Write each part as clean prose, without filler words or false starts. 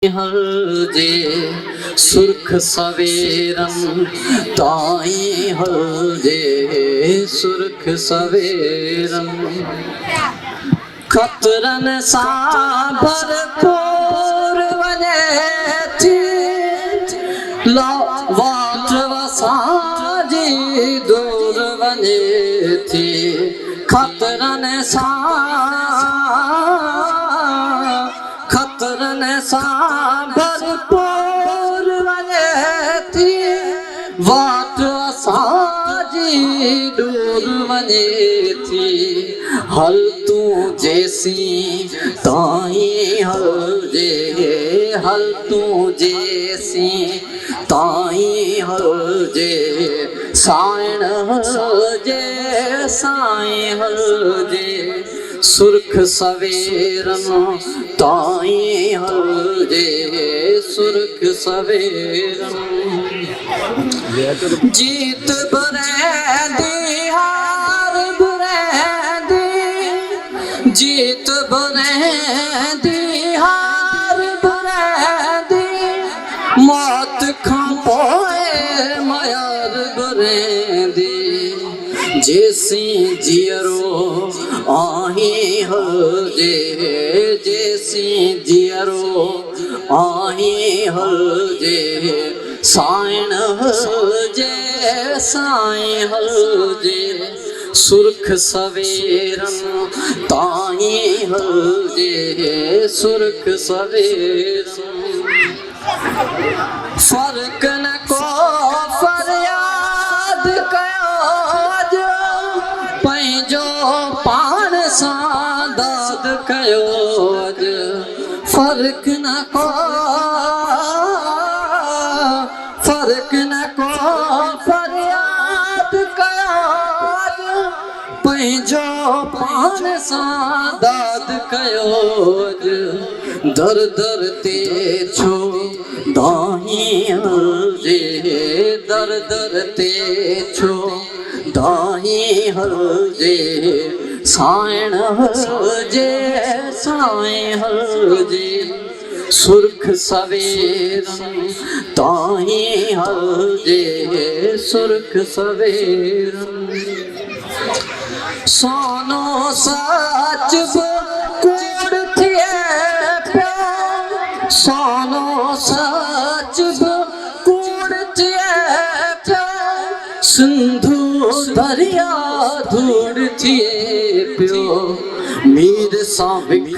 हलजे सुर्ख सवेरन ताई हलजे सुर्ख सवेरन खतरन सा भरपूर वने थी वाट वसाजी दूर वने थी खतरन सा भरपूर वने थी वाट असाजी दूर वने थी हल तू जैसी ताई हलजे हल तू जैसी ताई हलजे साइण हलजे साईं हलजे सुर्ख सवेरन ताई हलजे सुर्ख सवेरन जीत बरेंदी हार बरेंदी जीत बरेंदी हार बरेंदी मौत खां पोए मयार बरेंदी जैसी जियरो आही हलजे जैसी जियरो आही हलजे साइण हलजे साईं हलजे सुर्ख सवेरन ताई हलजे सुर्ख सवेरन फर्क न को फरियाद कयो पंहिंजो पाण सां दाद कयो फर्क न को फरियाद कयो पंहिंजो पाण सां दाद कयो दर दर ते छो दाही हलजे दर दर ते छो दाही हलजे साइण हलजे साईं हलजे सुर्ख सवेरन ताई हलजे सुर्ख सवेरन सोनो सच कूड़ थिए पियो सोनो सच कूड़ थिए पियो सिंधु दरिया धूड़ थिए पियो मीर सां विख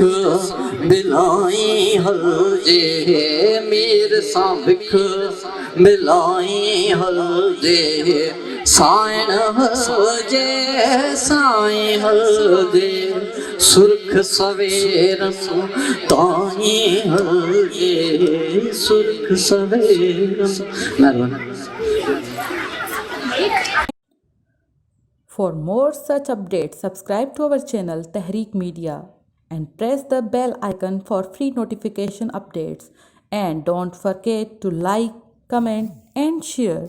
मिलाई हलजे मीर सां विख मिलाई हलजे साइण हलजे साईं हलजे सुर्ख सवेरन ताई हलजे सुर्ख सवेरन मेहरबानी। For more such updates, subscribe to our channel Tehreek Media and press the bell icon for free notification updates. And don't forget to like, comment and share.